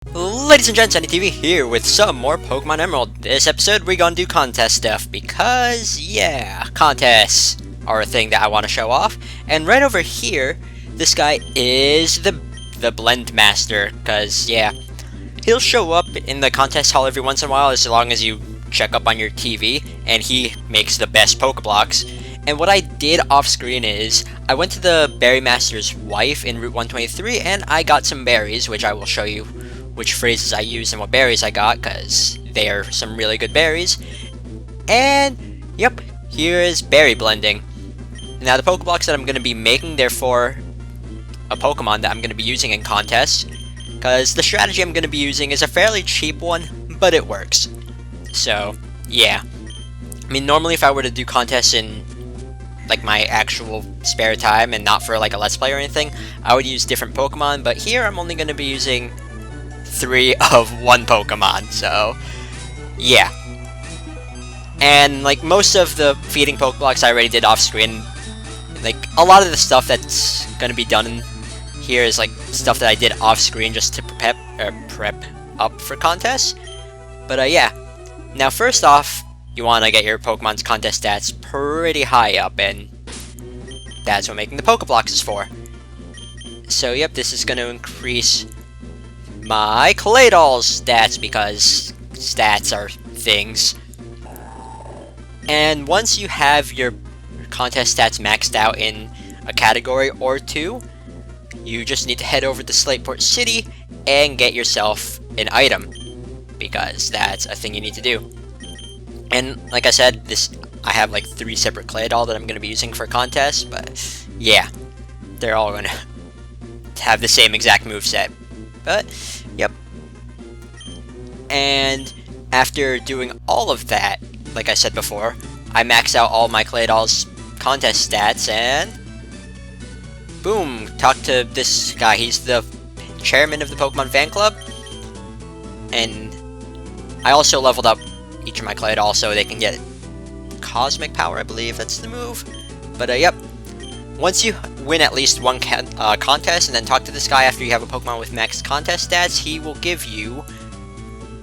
Ladies and gents, TV here with some more Pokemon Emerald. This episode we're gonna do contest stuff because, yeah, contests are a thing that I want to show off. And right over here, this guy is the Blend Master, because, yeah, he'll show up in the contest hall every once in a while as long as you check up on your TV, and he makes the best Pokeblocks. And what I did off screen is, I went to the Berry Master's wife in Route 123, and I got some berries, which I will show you which phrases I used and what berries I got, because they are some really good berries. And, yep, here is berry blending. Now, the Pokeblocks that I'm going to be making, they're for a Pokemon that I'm going to be using in contests, because the strategy I'm going to be using is a fairly cheap one, but it works. So, yeah. I mean, normally if I were to do contests in like my actual spare time and not for like a Let's Play or anything, I would use different Pokemon, but here I'm only going to be using 3 of 1 Pokemon, so yeah. And like most of the feeding Pokeblocks I already did off screen, like a lot of the stuff that's gonna be done in here is like stuff that I did off screen just to prep up for contests. But yeah, now first off, you want to get your Pokemon's contest stats pretty high up, and that's what making the Pokeblocks is for. So yep, this is going to increase my Claydol's stats, because stats are things. And once you have your contest stats maxed out in a category or two, you just need to head over to Slateport City and get yourself an item, because that's a thing you need to do. And like I said, I have like 3 separate Claydol that I'm going to be using for contests, but yeah, they're all going to have the same exact moveset. But, yep. And after doing all of that, like I said before, I max out all my Claydol's contest stats, and boom, talk to this guy. He's the chairman of the Pokemon fan club, and I also leveled up each of my Claydol so they can get Cosmic Power, I believe that's the move. But yep, once you win at least one contest and then talk to this guy after you have a Pokemon with max contest stats, he will give you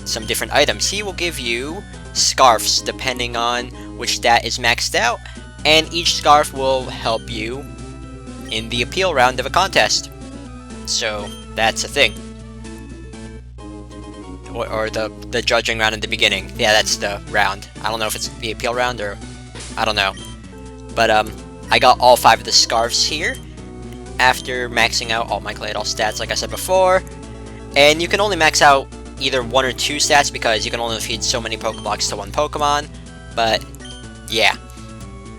some different items. He will give you scarfs depending on which stat is maxed out, and each scarf will help you in the appeal round of a contest. So that's a thing. Or the judging round in the beginning. Yeah, that's the round. I don't know if it's the appeal round or I don't know. But I got all 5 of the scarves here after maxing out all my Claydol stats, like I said before. And you can only max out either 1 or 2 stats because you can only feed so many Pokeblocks to one Pokemon. But yeah.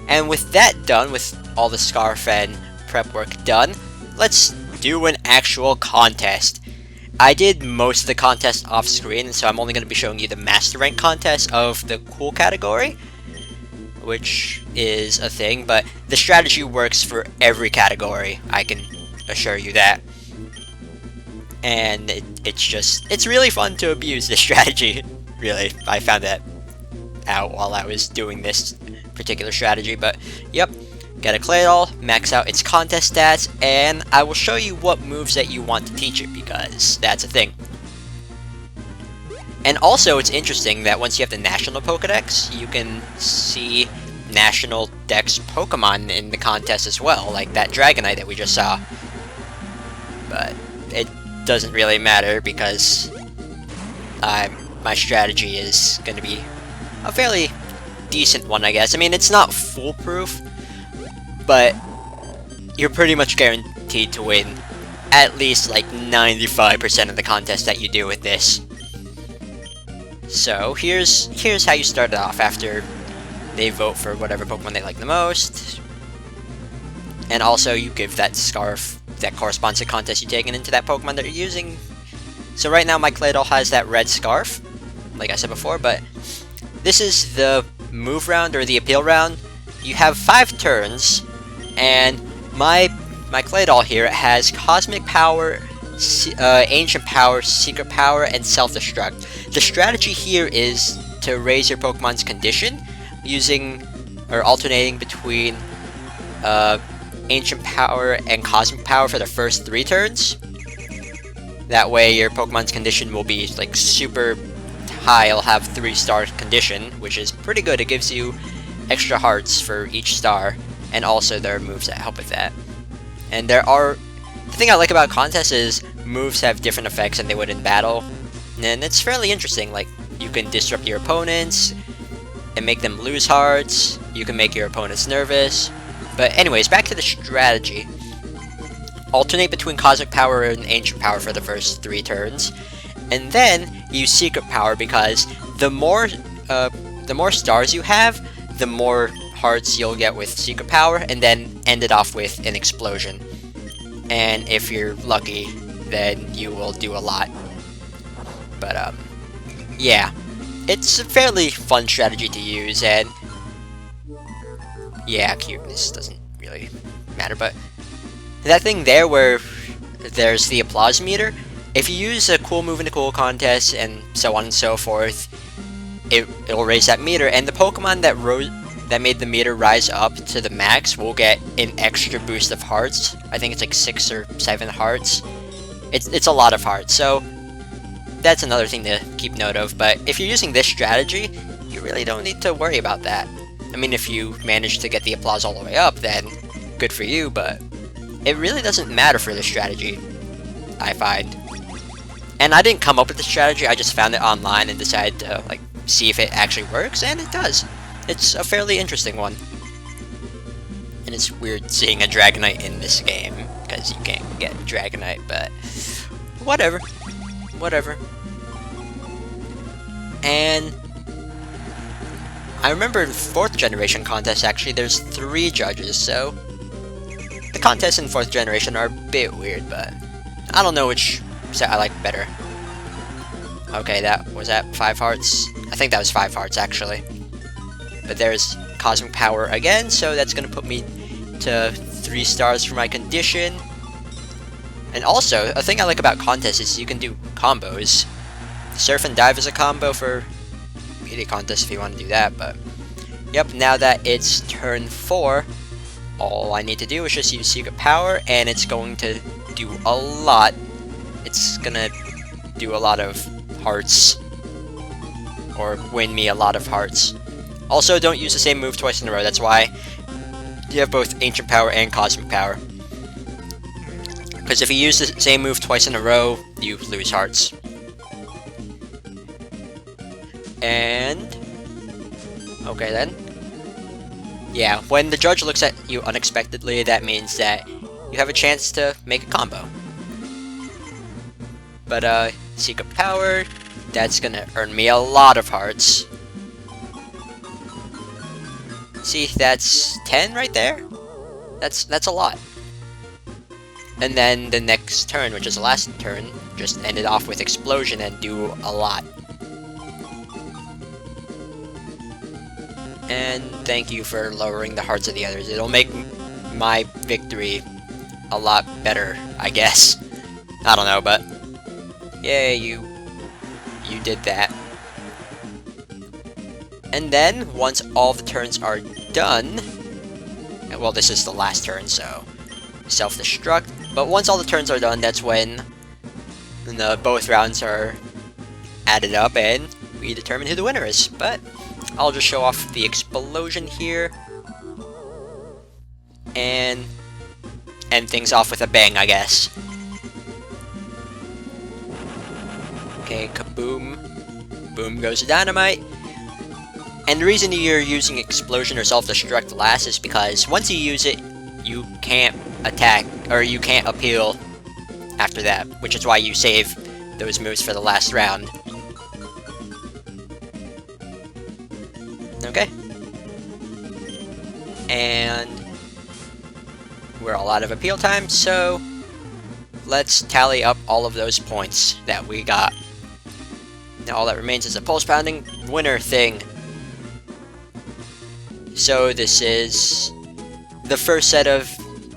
And with that done, with all the scarf and prep work done, let's do an actual contest. I did most of the contest off screen, so I'm only going to be showing you the Master Rank contest of the cool category, which is a thing, but the strategy works for every category, I can assure you that. And it's really fun to abuse this strategy, really. I found that out while I was doing this particular strategy, but yep. Get a Claydol, max out its contest stats, and I will show you what moves that you want to teach it, because that's a thing. And also, it's interesting that once you have the National Pokedex, you can see National Dex Pokemon in the contest as well, like that Dragonite that we just saw. But it doesn't really matter, because my strategy is going to be a fairly decent one, I guess. I mean, it's not foolproof, but you're pretty much guaranteed to win at least like 95% of the contest that you do with this. So here's how you start it off after they vote for whatever Pokemon they like the most. And also you give that scarf that corresponds to contest you've taken into that Pokemon that you're using. So right now my Claydol has that red scarf, like I said before, but this is the move round or the appeal round. You have 5 turns. And my Claydol here has Cosmic Power, Ancient Power, Secret Power, and Self-Destruct. The strategy here is to raise your Pokemon's condition using or alternating between Ancient Power and Cosmic Power for the first 3 turns. That way your Pokemon's condition will be like super high. It'll have 3-star condition, which is pretty good. It gives you extra hearts for each star, and also there are moves that help with that. And the thing I like about contests is moves have different effects than they would in battle, and it's fairly interesting. Like, you can disrupt your opponents and make them lose hearts, you can make your opponents nervous. But anyways, back to the strategy. Alternate between Cosmic Power and Ancient Power for the first 3 turns, and then use Secret Power, because the more stars you have, the more hearts you'll get with Secret Power, and then end it off with an explosion. And if you're lucky, then you will do a lot. But yeah, it's a fairly fun strategy to use, and yeah, cuteness doesn't really matter, but that thing there where there's the applause meter, if you use a cool move in a cool contest and so on and so forth, it'll raise that meter, and the Pokemon that made the meter rise up to the max will get an extra boost of hearts. I think it's like 6 or 7 hearts. It's a lot of hearts, so that's another thing to keep note of. But if you're using this strategy, you really don't need to worry about that. I mean, if you manage to get the applause all the way up, then good for you, but it really doesn't matter for this strategy, I find. And I didn't come up with the strategy, I just found it online and decided to like see if it actually works, and it does. It's a fairly interesting one. And it's weird seeing a Dragonite in this game, because you can't get Dragonite, but whatever. Whatever. And I remember in 4th generation contests, actually, there's 3 judges, so the contests in 4th generation are a bit weird, but I don't know which set I like better. Okay, was that 5 hearts? I think that was 5 hearts, actually. But there's Cosmic Power again, so that's gonna put me to 3 stars for my condition. And also, a thing I like about contests is you can do combos. Surf and Dive is a combo for melee contests if you want to do that, but yep, now that it's turn 4, all I need to do is just use Secret Power, and it's going to do a lot. It's gonna do a lot of hearts, or win me a lot of hearts. Also, don't use the same move twice in a row. That's why you have both Ancient Power and Cosmic Power. Because if you use the same move twice in a row, you lose hearts. And okay then. Yeah, when the judge looks at you unexpectedly, that means that you have a chance to make a combo. But Secret Power, that's gonna earn me a lot of hearts. See, that's 10 right there? That's a lot. And then the next turn, which is the last turn, just end it off with Explosion and do a lot. And thank you for lowering the hearts of the others. It'll make my victory a lot better, I guess. I don't know, but yay, you did that. And then, once all the turns are done, well, this is the last turn, so self-destruct. But once all the turns are done, that's when both rounds are added up and we determine who the winner is. But I'll just show off the explosion here and end things off with a bang, I guess. Okay, kaboom. Boom goes the dynamite. And the reason you're using explosion or self-destruct last is because once you use it, you can't attack, or you can't appeal after that, which is why you save those moves for the last round. Okay. And we're all out of appeal time, so let's tally up all of those points that we got. Now all that remains is a pulse pounding winner thing. So this is the first set of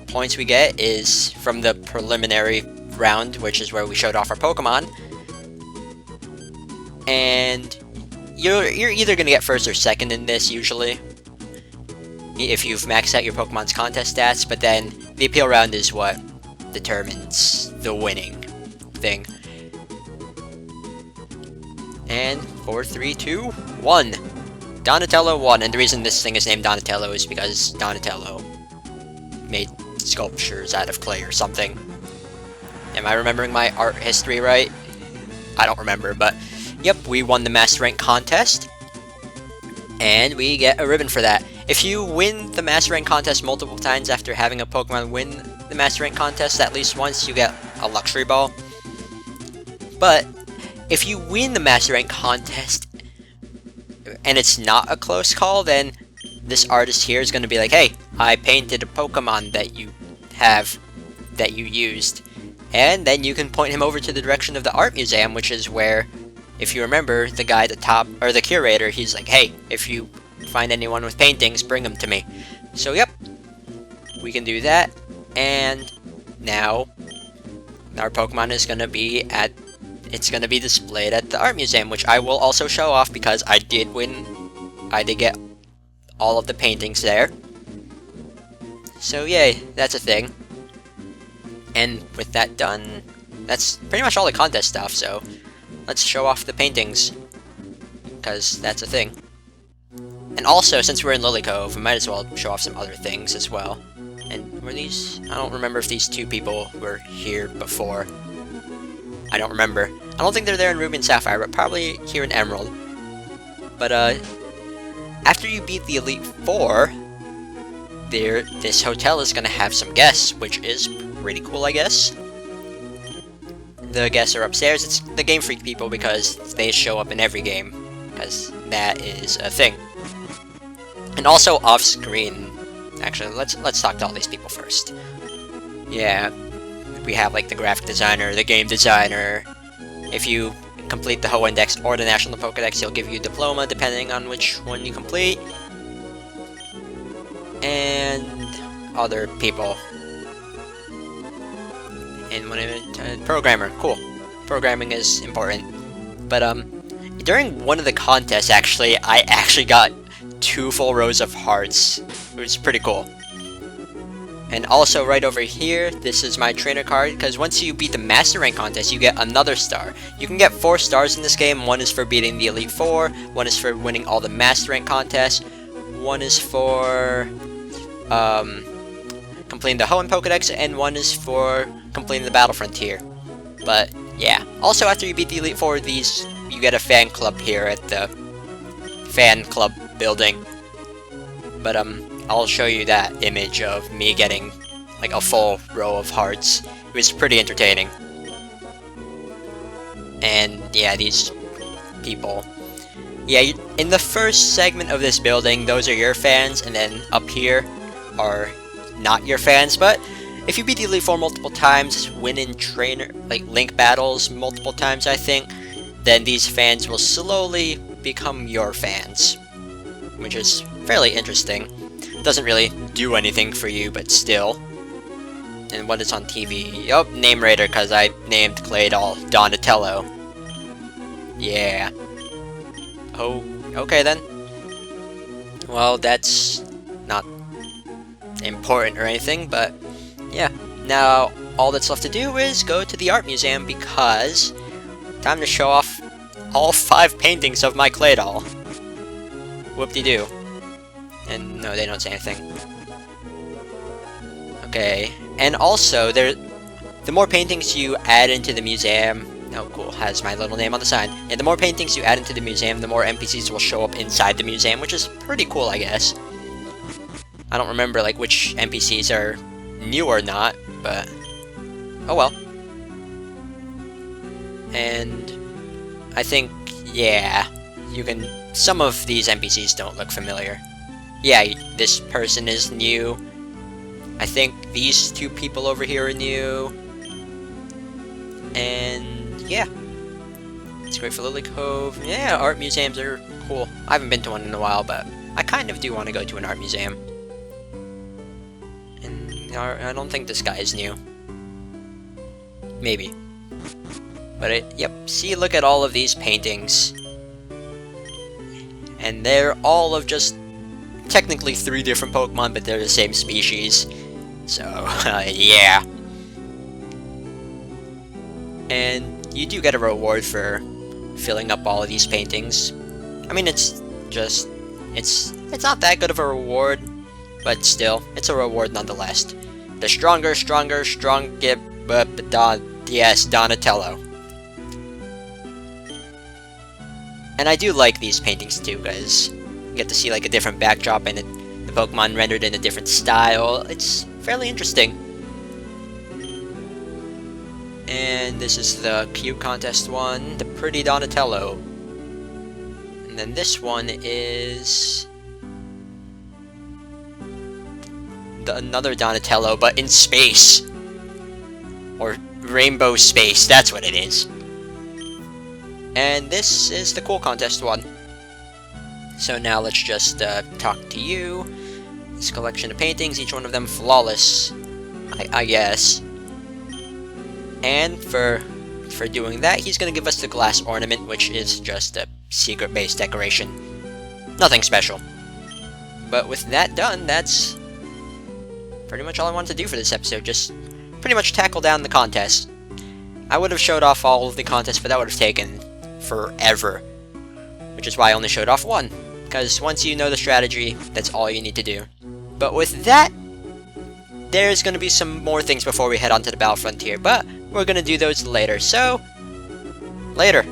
points we get is from the preliminary round, which is where we showed off our Pokemon. And you're either going to get first or second in this, usually, if you've maxed out your Pokemon's contest stats, but then the appeal round is what determines the winning thing. And 4, 3, 2, 1. Donatello won, and the reason this thing is named Donatello is because Donatello made sculptures out of clay or something. Am I remembering my art history right? I don't remember, but yep, we won the Master Rank contest. And we get a ribbon for that. If you win the Master Rank contest multiple times after having a Pokemon win the Master Rank contest at least once, you get a luxury ball. But if you win the Master Rank contest and it's not a close call, then this artist here is going to be like, hey, I painted a Pokemon that you used. And then you can point him over to the direction of the art museum, which is where, if you remember, the guy at the top, or the curator, he's like, hey, if you find anyone with paintings, bring them to me. So yep, we can do that. And now our Pokemon is going to be displayed at the art museum, which I will also show off because I did win. I did get all of the paintings there. So yay, that's a thing. And with that done, that's pretty much all the contest stuff, so let's show off the paintings, because that's a thing. And also, since we're in Lily Cove, we might as well show off some other things as well. And were these... I don't remember if these two people were here before. I don't remember. I don't think they're there in Ruby and Sapphire, but probably here in Emerald. But, after you beat the Elite Four, this hotel is gonna have some guests, which is pretty cool, I guess. The guests are upstairs. It's the Game Freak people because they show up in every game, because that is a thing. And also off-screen, actually, let's talk to all these people first. Yeah, we have like the graphic designer, the game designer. If you complete the Ho Index or the National Pokedex, he'll give you a diploma depending on which one you complete. And other people. And one programmer, cool. Programming is important. But during one of the contests, actually, I actually got 2 full rows of hearts. It was pretty cool. And also right over here, this is my trainer card, because once you beat the Master Rank contest, you get another star. You can get 4 stars in this game. 1 is for beating the Elite Four, 1 is for winning all the Master Rank contests, 1 is for completing the Hoenn Pokedex, and 1 is for completing the Battle Frontier. But yeah, also after you beat the Elite Four, you get a fan club here at the fan club building. But I'll show you that image of me getting like a full row of hearts. It was pretty entertaining. And yeah, these people. Yeah, in the first segment of this building, those are your fans, and then up here are not your fans. But if you beat the Elite Four multiple times, win in trainer, like link battles multiple times, I think, then these fans will slowly become your fans, which is fairly interesting. Doesn't really do anything for you, but still. And when it's on TV, oh, Name Raider, because I named Claydol Donatello. Yeah. Oh, okay then. Well, that's not important or anything, but yeah. Now, all that's left to do is go to the art museum, because time to show off all 5 paintings of my Claydol. Whoop-de-doo. And no, they don't say anything. Okay, and also, the more paintings you add into the museum... Oh, cool, has my little name on the sign. Yeah, the more paintings you add into the museum, the more NPCs will show up inside the museum, which is pretty cool, I guess. I don't remember, like, which NPCs are new or not, but... oh well. And... I think, yeah, you can... some of these NPCs don't look familiar. Yeah, this person is new. I think these 2 people over here are new. And yeah. It's great for Lily Cove. Yeah, art museums are cool. I haven't been to one in a while, but I kind of do want to go to an art museum. And I don't think this guy is new. Maybe. But yep, see, look at all of these paintings. And they're all of just technically 3 different Pokemon, but they're the same species. So, yeah. And you do get a reward for filling up all of these paintings. I mean, it's not that good of a reward, but still, it's a reward nonetheless. The stronger, yes, Donatello. And I do like these paintings too, because you get to see like a different backdrop and the Pokemon rendered in a different style. It's fairly interesting. And this is the cute contest one, the pretty Donatello. And then this one is another Donatello, but in space. Or rainbow space, that's what it is. And this is the cool contest one. So now let's just talk to you. This collection of paintings, each one of them flawless, I guess. And for doing that, he's gonna give us the glass ornament, which is just a secret base decoration. Nothing special. But with that done, that's pretty much all I wanted to do for this episode. Just pretty much tackle down the contest. I would have showed off all of the contests, but that would have taken forever. Which is why I only showed off one. Because once you know the strategy, that's all you need to do. But with that, there's going to be some more things before we head on to the Battle Frontier, but we're going to do those later. So, later.